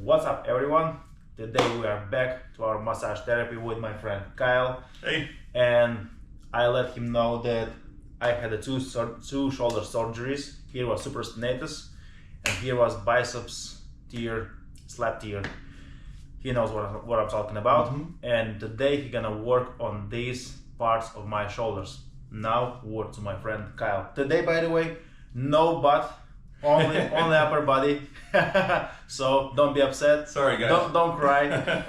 What's up, everyone? Today we are back to our massage therapy with my friend Kyle. Hey. And I let him know that I had two shoulder surgeries. Here was supraspinatus and here was biceps tear, slap tear. He knows what I'm talking about. And today he's gonna work on these parts of my shoulders. Now word to my friend Kyle. Today, by the way, no butt, only upper body. So don't be upset. Sorry guys. Don't cry.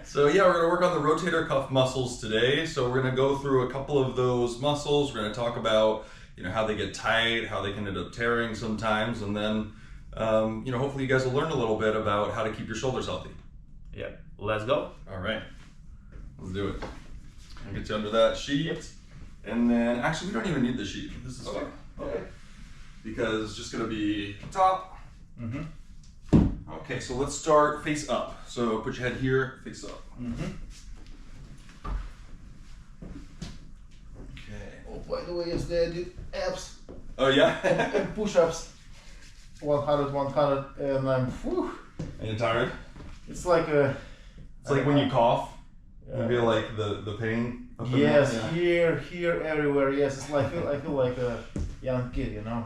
So yeah, we're gonna work on the rotator cuff muscles today. So we're gonna go through a couple of those muscles. We're gonna talk about how they get tight, how they can end up tearing sometimes, and then hopefully you guys will learn a little bit about how to keep your shoulders healthy. Yeah, let's go. All right, let's do it. I'll get you under that sheet, and then actually we don't even need the sheet. This is fine. Okay. Because it's just gonna be top. Okay, so let's start face up. So put your head here, face up. Okay. Oh, by the way, yesterday I did abs Oh yeah? and push-ups. 100, and I'm, whew. And you're tired? It's like a... It's like when you cough, you feel like the pain up in Yes, there? here, everywhere, yes. It's like, I feel like a young kid, you know?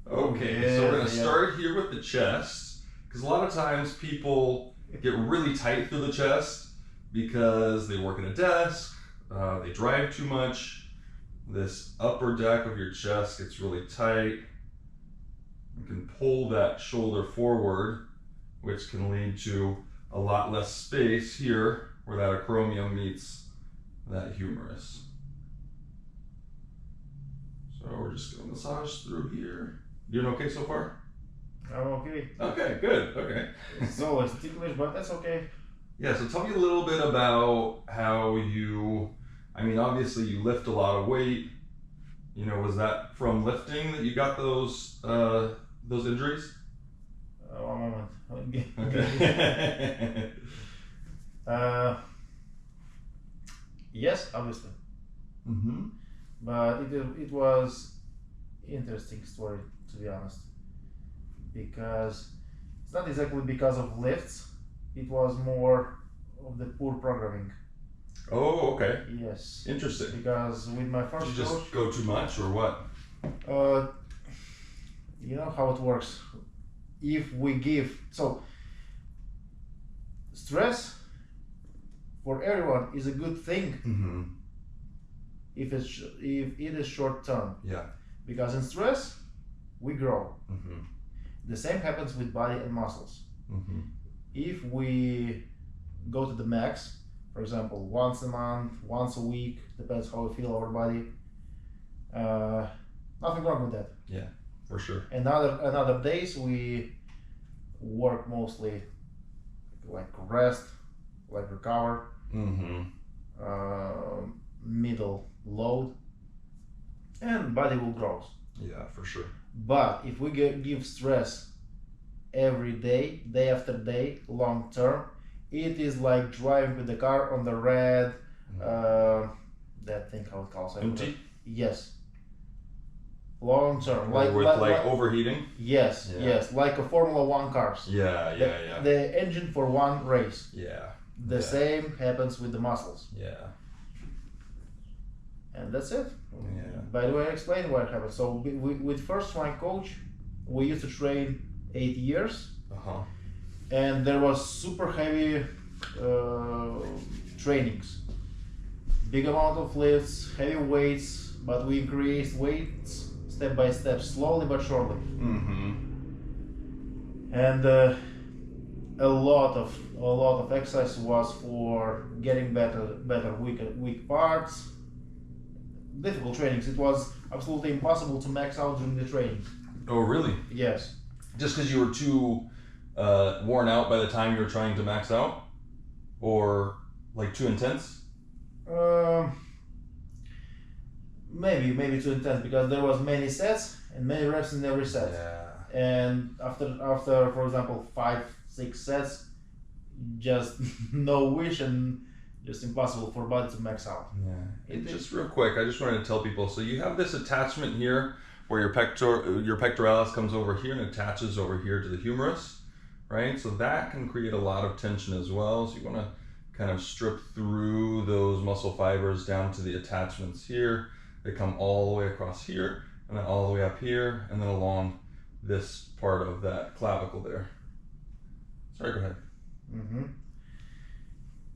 Okay, so we're gonna start here with the chest, because a lot of times people get really tight through the chest because they work at a desk, they drive too much. This upper deck of your chest gets really tight. You can pull that shoulder forward, which can lead to a lot less space here where that acromion meets that humerus. So we're just gonna massage through here. Doing okay so far? I'm okay. Okay, good, okay. It's always ticklish, but that's okay. Yeah, so tell me a little bit about how obviously you lift a lot of weight. Was that from lifting that you got those injuries? One moment. Okay. Yes, obviously. But it was interesting story, to be honest, because it's not exactly because of lifts. It was more of the poor programming. Oh, okay. Yes. Interesting. Because with my first Did you just coach, go too much or what? you know how it works. If we give stress for everyone is a good thing. If it is short term. Yeah. Because in stress we grow. The same happens with body and muscles. If we go to the max, for example, once a month, once a week, depends how we feel our body, nothing wrong with that. Yeah, for sure. And other days we work mostly like rest, like recover, middle load, and body will grow. Yeah, for sure. But if we give stress every day, day after day, long term, it is like driving with the car on the red, that thing, how it calls it? Empty? Yes. Long term. Like overheating? Yes, yes, like a Formula One cars. Yeah. The engine for one race. Yeah. The same happens with the muscles. Yeah. And that's it. Yeah. By the way, I explained what happened. So with first my coach, we used to train 8 years. And there was super heavy trainings. Big amount of lifts, heavy weights, but we increased weights step by step, slowly but surely. And a lot of exercise was for getting better weak parts. Difficult trainings. It was absolutely impossible to max out during the training. Oh, really? Yes. Just because you were too worn out by the time you were trying to max out, or like too intense? Maybe too intense, because there was many sets and many reps in every set. Yeah. And after for example 5-6 sets, just no wish and just impossible for body to max out. Yeah. Just real quick, I just wanted to tell people. So you have this attachment here where your pectoralis comes over here and attaches over here to the humerus. right? So that can create a lot of tension as well. So you want to kind of strip through those muscle fibers down to the attachments here. They come all the way across here, and then all the way up here, and then along this part of that clavicle there. Sorry, go ahead.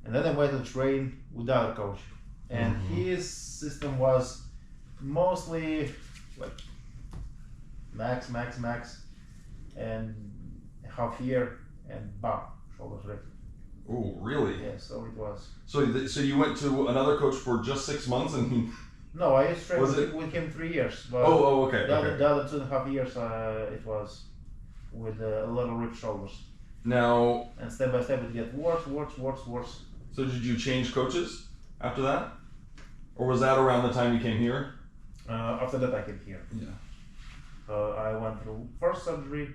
And then I went to train with the other coach, and his system was mostly like max, and half year and bam, shoulders ready. Oh, really? Yeah, so it was. So you went to another coach for just 6 months, and he... No, I used to train with him 3 years. But okay. The other 2.5 years, it was with a little ripped shoulders. Now. And step by step, it get worse. So did you change coaches after that, or was that around the time you came here? After that, I came here. Yeah. I went through first surgery,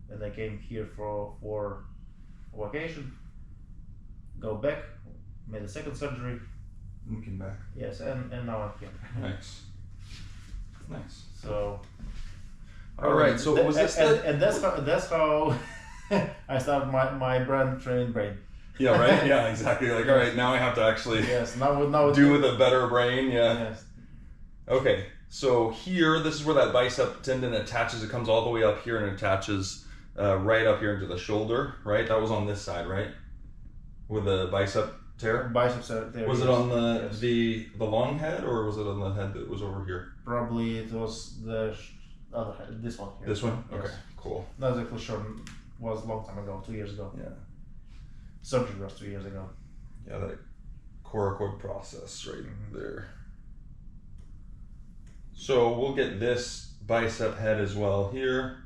then I came here for vacation. Go back, made a second surgery. And came back. Yes, and now I'm here. Nice. So. All right. So was this and that's how I started my brand Training Brain. Yeah. Right. Yeah. Exactly. Like, all right, now I have to actually now do with a better brain. Yeah. Yes. Okay. So here, this is where that bicep tendon attaches. It comes all the way up here and attaches right up here into the shoulder. Right. That was on this side, right? With the bicep tear? Bicep tear. Was it on the long head, or was it on the head that was over here? Probably it was the other head, this one here. This one? Yes. Okay, cool. Not exactly sure. Was a long time ago, 2 years ago. Yeah. Surgery was 2 years ago. Yeah, that coracoid process right there. So we'll get this bicep head as well here,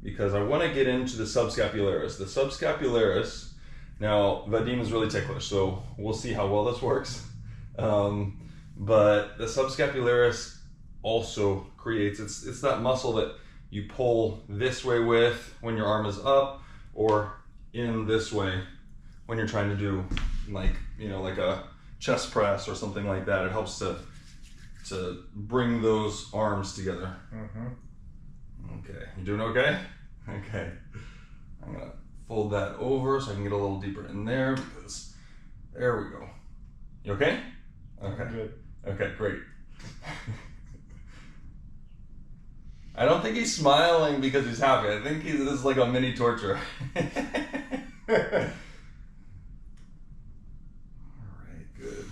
because I want to get into the subscapularis. The subscapularis, now Vadim is really ticklish, so we'll see how well this works. But the subscapularis also creates, it's that muscle that you pull this way with when your arm is up, or in this way when you're trying to do like a chest press or something like that. It helps to bring those arms together. Okay, you doing okay? Okay. I'm gonna fold that over so I can get a little deeper in there, because there we go. You okay? Okay. Good. Okay, great. I don't think he's smiling because he's happy. I think this is like a mini torture. Alright, good.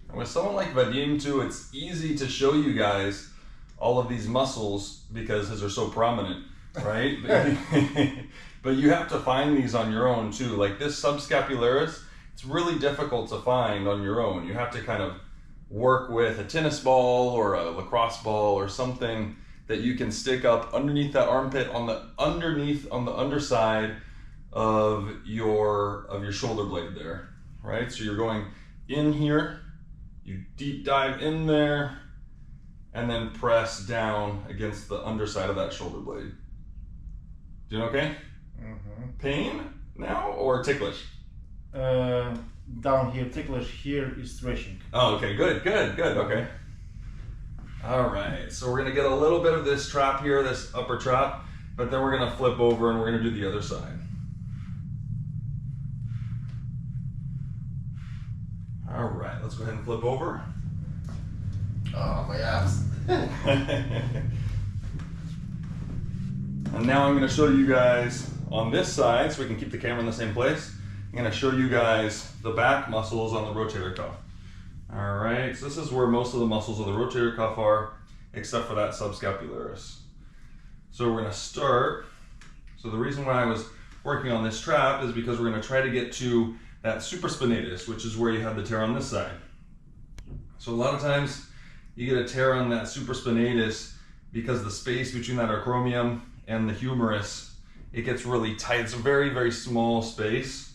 And with someone like Vadim too, it's easy to show you guys all of these muscles because his are so prominent, right? But you have to find these on your own too. Like this subscapularis, it's really difficult to find on your own. You have to kind of work with a tennis ball or a lacrosse ball or something that you can stick up underneath that armpit on the underside of your shoulder blade there, right? So you're going in here, you deep dive in there, and then press down against the underside of that shoulder blade. Doing okay? Pain now or ticklish? Down here, ticklish, here is stretching. Oh, okay, good, okay. All right, so we're gonna get a little bit of this trap here, this upper trap, but then we're gonna flip over and we're gonna do the other side. All right, let's go ahead and flip over. Oh, my abs. And now I'm gonna show you guys on this side, so we can keep the camera in the same place. I'm gonna show you guys the back muscles on the rotator cuff. All right, so this is where most of the muscles of the rotator cuff are, except for that subscapularis. So we're gonna start. So the reason why I was working on this trap is because we're gonna try to get to that supraspinatus, which is where you have the tear on this side. So a lot of times you get a tear on that supraspinatus because the space between that acromion and the humerus, it gets really tight. It's a very, very small space.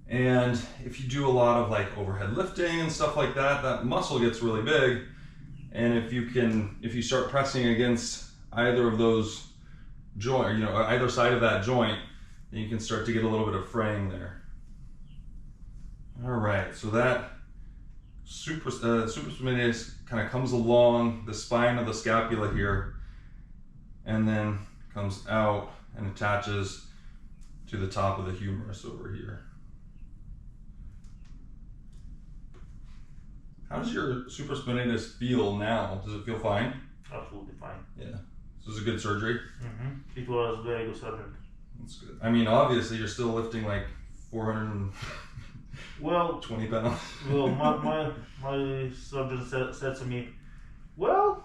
And if you do a lot of like overhead lifting and stuff like that, that muscle gets really big. And if you start pressing against either of those joint, either side of that joint, then you can start to get a little bit of fraying there. All right, so that supraspinatus kind of comes along the spine of the scapula here, and then comes out and attaches to the top of the humerus over here. How does your supraspinatus feel now? Does it feel fine? Absolutely fine. Yeah. This was a good surgery? It was very good surgery. That's good. I mean, obviously, you're still lifting like 420 pounds. Well, my surgeon said to me, well,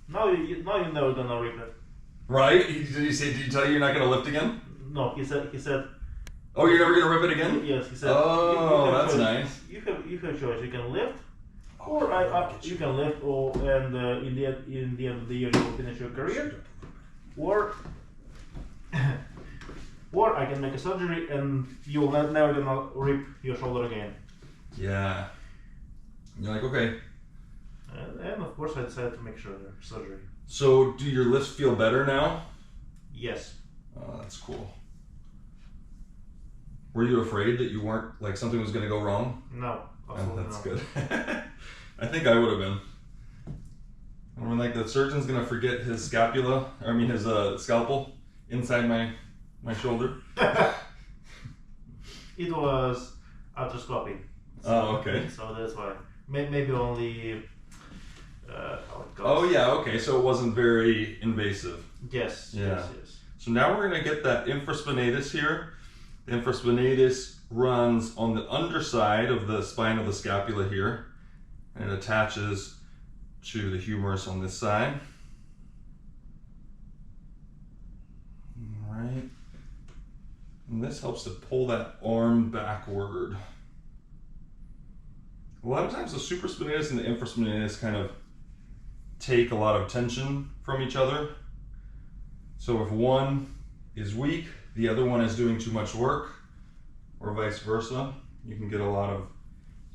now you're never gonna rip it. Right? Did he tell you you're not gonna lift again? No, he said. Oh, you're never gonna rip it again? Yes, he said. Oh, that's choice. nice. You have choice. You can lift, or you can lift, and in the end of the year you will finish your career, or I can make a surgery and you will never gonna rip your shoulder again. Yeah. You're like, okay. And of course I decided to make surgery. So, do your lifts feel better now? Yes. Oh, that's cool. Were you afraid that you weren't, like, something was going to go wrong? No, absolutely that's not. good. I think I would have been. I mean, like, the surgeon's going to forget his scapula, his scalpel inside my shoulder. It was arthroscopy. Oh, okay. So that's why. Maybe only. How it goes. Oh, yeah, okay. So it wasn't very invasive. Yes. Yeah. Yes. So now we're going to get that infraspinatus here. The infraspinatus runs on the underside of the spine of the scapula here, and it attaches to the humerus on this side. All right. And this helps to pull that arm backward. A lot of times the supraspinatus and the infraspinatus kind of take a lot of tension from each other. So if one is weak, the other one is doing too much work, or vice versa. You can get a lot of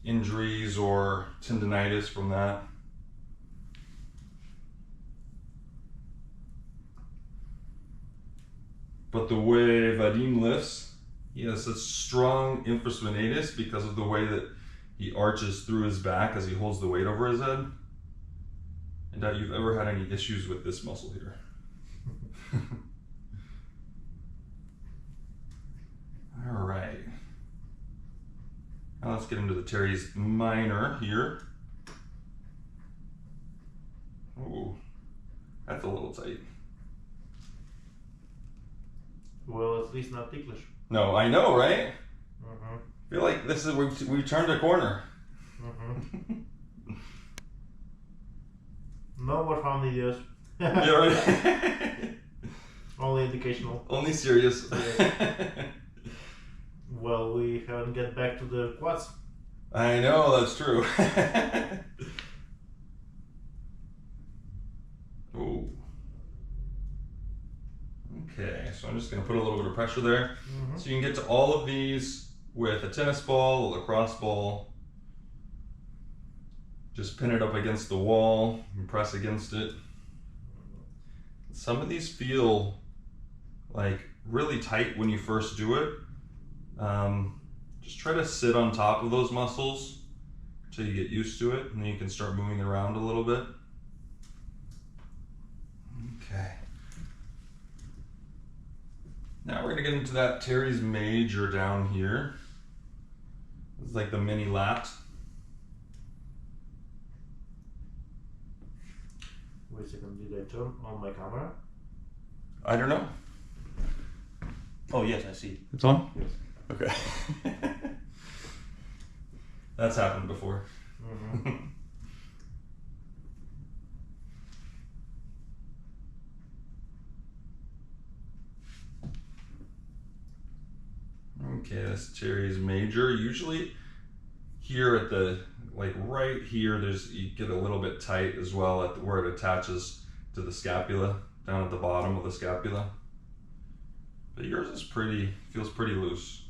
injuries or tendinitis from that. But the way Vadim lifts, he has such strong infraspinatus because of the way that he arches through his back as he holds the weight over his head. I doubt you've ever had any issues with this muscle here. All right. Now let's get into the teres minor here. Oh, that's a little tight. Well, at least not ticklish. No, I know, right? I feel like this is we've turned a corner. No more fun videos. Yeah, right. Only educational. Only serious. Well, we haven't get back to the quads. I know, that's true. Oh. Okay, so I'm just going to put a little bit of pressure there. So you can get to all of these with a tennis ball, a lacrosse ball. Just pin it up against the wall and press against it. Some of these feel like really tight when you first do it. Just try to sit on top of those muscles until you get used to it, and then you can start moving around a little bit. Okay. Now we're going to get into that teres major down here. It's like the mini lat. Wait a second, did I turn on my camera? I don't know. Oh yes, I see. It's on? Yes. Okay. That's happened before. Okay, this teres major. Usually here at the, like right here, you get a little bit tight as well at where it attaches to the scapula, down at the bottom of the scapula. But yours is feels pretty loose.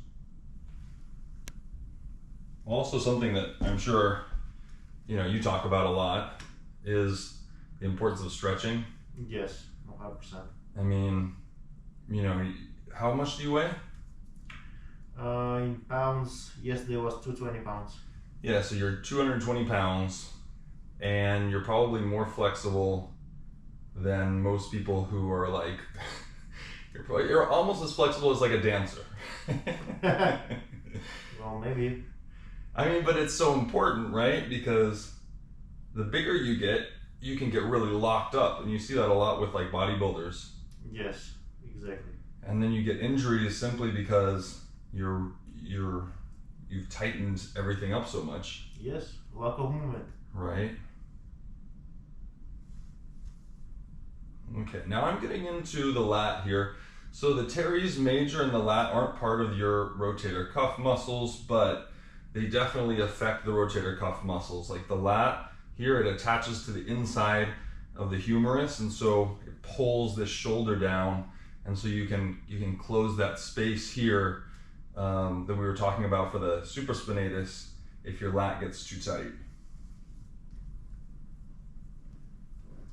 Also, something that I'm sure you talk about a lot is the importance of stretching. Yes, 100%. I mean, how much do you weigh? In pounds, yesterday was 220 pounds. Yeah, so you're 220 pounds and you're probably more flexible than most people who are like, you're almost as flexible as like a dancer. Well, maybe. I mean, but it's so important, right? Because the bigger you get, you can get really locked up, and you see that a lot with like bodybuilders. Yes, exactly. And then you get injuries simply because you've tightened everything up so much. Yes, lack of movement. Right. Okay, now I'm getting into the lat here. So the teres major and the lat aren't part of your rotator cuff muscles, but they definitely affect the rotator cuff muscles. Like the lat, here it attaches to the inside of the humerus, and so it pulls this shoulder down, and so you can close that space here that we were talking about for the supraspinatus if your lat gets too tight.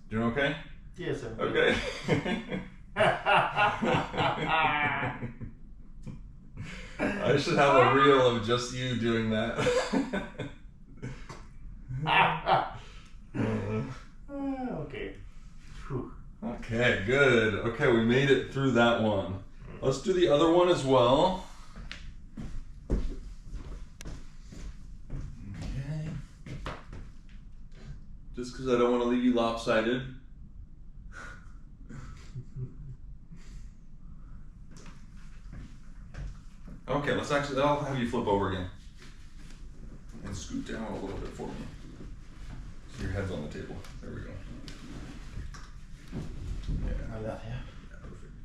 Doing okay? Yes, I'm good. Okay. I should have a reel of just you doing that. Okay. Whew. Okay, good. Okay, we made it through that one. Let's do the other one as well. Okay. Just because I don't want to leave you lopsided. Okay, I'll have you flip over again. And scoot down a little bit for me. So your head's on the table. There we go. Yeah. Like that, yeah. Yeah, perfect.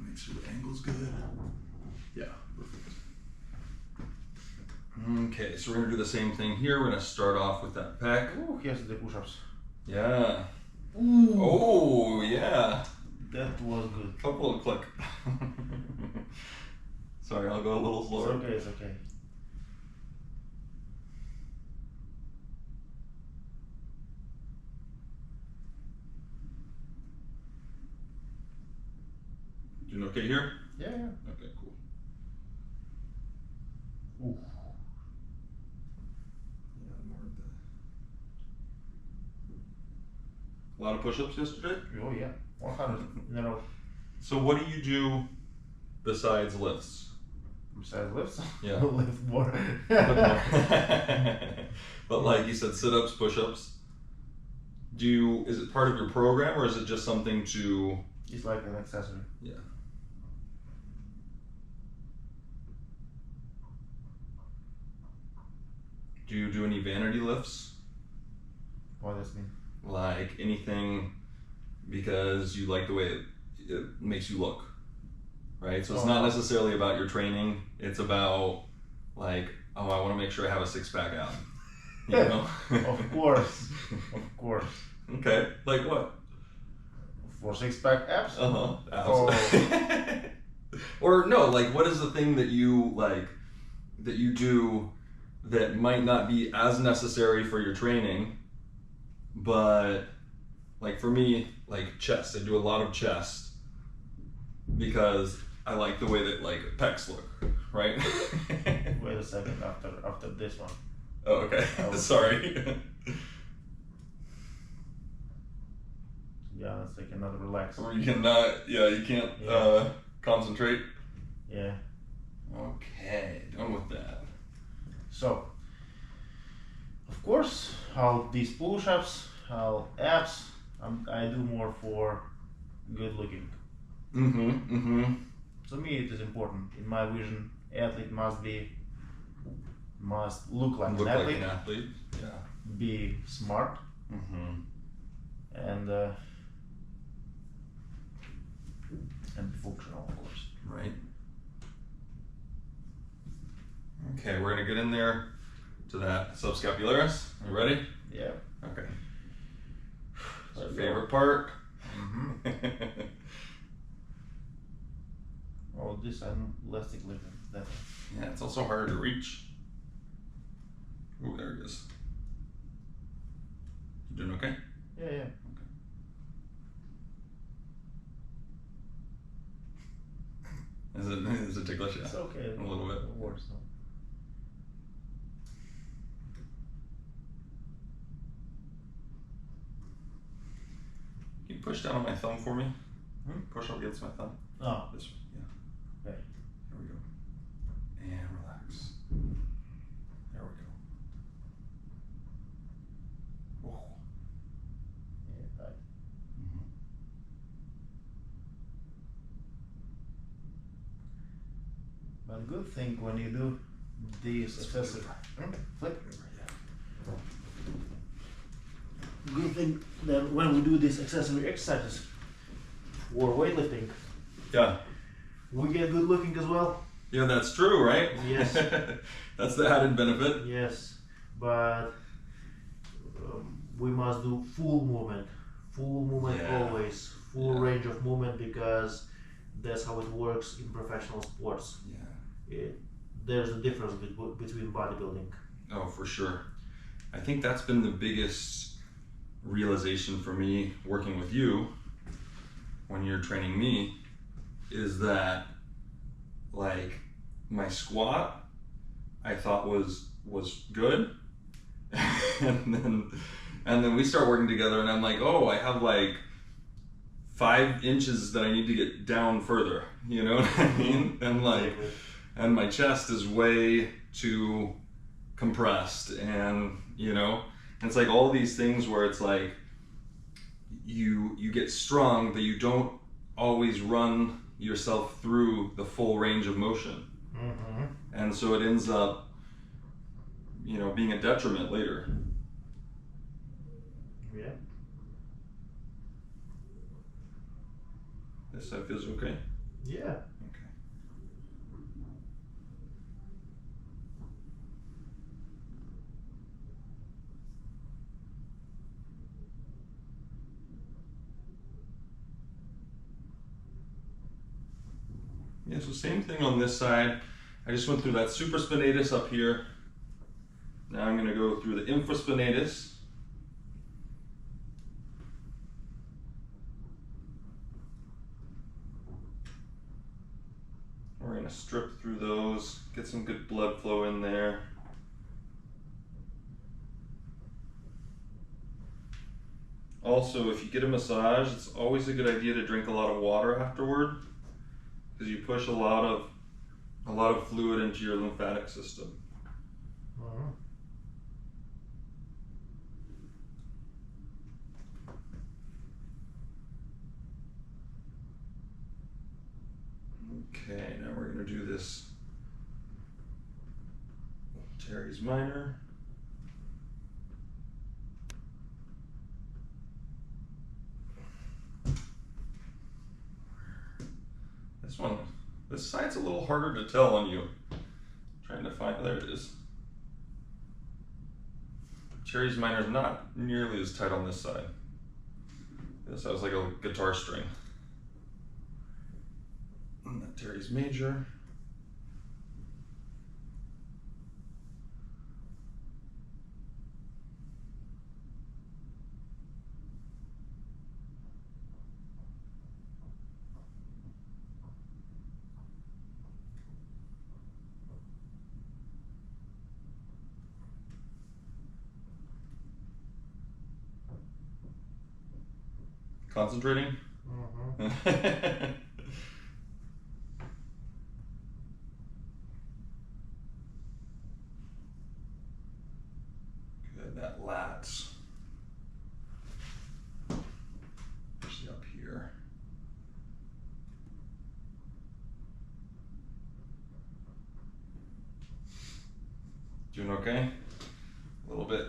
Make sure the angle's good. Yeah, perfect. Okay, so we're gonna do the same thing here. We're gonna start off with that pec. Ooh, here's the push-ups. Yeah. Ooh. Oh, yeah. That was good. Couple of click. Sorry, I'll go a little slower. It's okay, it's okay. Doing okay here? Yeah, yeah. Okay, cool. Ooh. Yeah, more of that. A lot of push-ups yesterday? Oh yeah, 100 in a row. So what do you do besides lifts? Besides lifts? Yeah. Lift more. But like you said, sit-ups, push-ups. Is it part of your program or is it just something to... It's like an accessory. Yeah. Do you do any vanity lifts? What does it mean? Like anything because you like the way it makes you look, right? So it's not necessarily about your training. It's about like, oh, I want to make sure I have a six-pack out. You know? Of course, of course. Okay, like what? For six-pack abs? Uh-huh. Oh. Or no, like what is the thing that you like that you do that might not be as necessary for your training, but like for me, like chest. I do a lot of chest because I like the way that like pecs look, right? Wait a second, after this one. Oh, okay. Sorry. Yeah, it's like another relax. Or you cannot, you can't concentrate. Yeah. Okay, done with that. So, of course, these push-ups, abs, I do more for good looking. To me, it is important. In my vision, athlete must look like an athlete. Yeah. Be smart. And be functional, of course. Right. Okay, we're gonna get in there to that subscapularis. You ready? Yeah. Okay. It's our favorite part. Oh, this I'm less lifting. That. Yeah, it's also harder to reach. Oh, there it is. You doing okay? Yeah, yeah. Is it ticklish? Yeah. It's okay. A little bit. Worse though. push down on my thumb for me? Push up against my thumb. Oh. This one, yeah. Okay. There we go. And relax. There we go. Oh. Yeah, right. But good thing when you do these excessive flip. Good thing that when we do these accessory exercises for weightlifting, Yeah. we get good looking as well. Yeah, that's true, right? Yes. That's the added benefit. Yes, but we must do full movement Yeah. always, full Yeah. range of movement, because that's how it works in professional sports. Yeah. There's a difference between bodybuilding. Oh, for sure. I think that's been the biggest realization for me working with you when you're training me, is that like my squat I thought was good and then we start working together and I'm like, oh, I have like 5 inches that I need to get down further, you know what I mean? And like, and my chest is way too compressed, and you know, and it's like all these things where it's like you get strong, but you don't always run yourself through the full range of motion. Mm-hmm. And so it ends up, you know, being a detriment later. Yeah. This side feels okay? Yeah. Okay. Yeah, so same thing on this side. I just went through that supraspinatus up here. Now I'm going to go through the infraspinatus. We're going to strip through those, get some good blood flow in there. Also, if you get a massage, it's always a good idea to drink a lot of water afterward, because you push a lot of fluid into your lymphatic system. Mm-hmm. Okay, now we're going to do this teres minor. This side's a little harder to tell on you. Trying to find, there it is. Teres minor is not nearly as tight on this side. This sounds like a guitar string. And that teres major. Concentrating? Mm-hmm. Good, that lats. Especially up here. Doing okay? A little bit.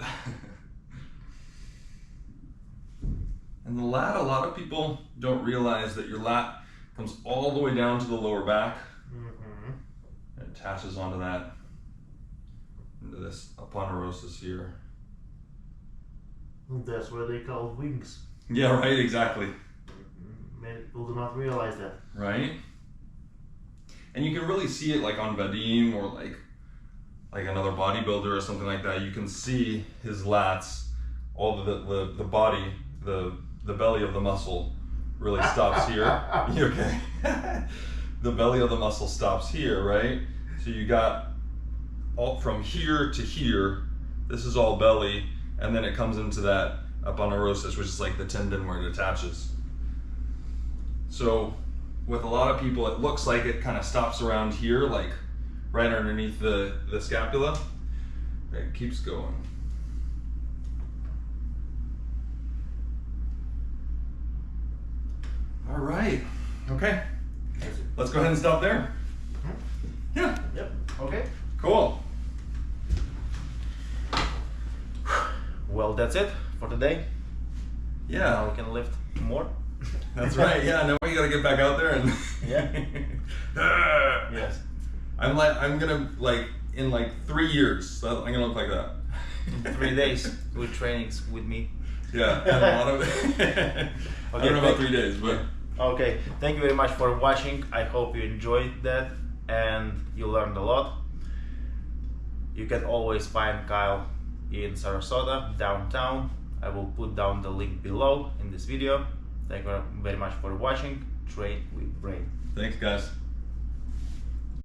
And the lat, a lot of people don't realize that your lat comes all the way down to the lower back. Mm-hmm. And attaches onto that, into this aponeurosis here. That's what they call wings. Yeah, right, exactly. Many people do not realize that. Right? And you can really see it like on Vadim or like another bodybuilder or something like that. You can see his lats, all the body, the belly of the muscle really stops here. You okay? The belly of the muscle stops here, right? So you got all from here to here, this is all belly, and then it comes into that aponeurosis, which is like the tendon where it attaches. So with a lot of people, it looks like it kind of stops around here, like right underneath the scapula. It keeps going. All right. Okay. Let's go ahead and stop there. Yeah. Yep. Okay. Cool. Well, that's it for today. Yeah. Now we can lift more. That's right. Yeah. Now you gotta get back out there and. Yeah. Yes. I'm gonna in 3 years. I'm gonna look like that. 3 days with trainings with me. Yeah. And a lot of it. I don't know about 3 days, but. Okay. Thank you very much for watching. I hope you enjoyed that and you learned a lot. You can always find Kyle in Sarasota, downtown. I will put down the link below in this video. Thank you very much for watching. Train with Brain. Thanks, guys.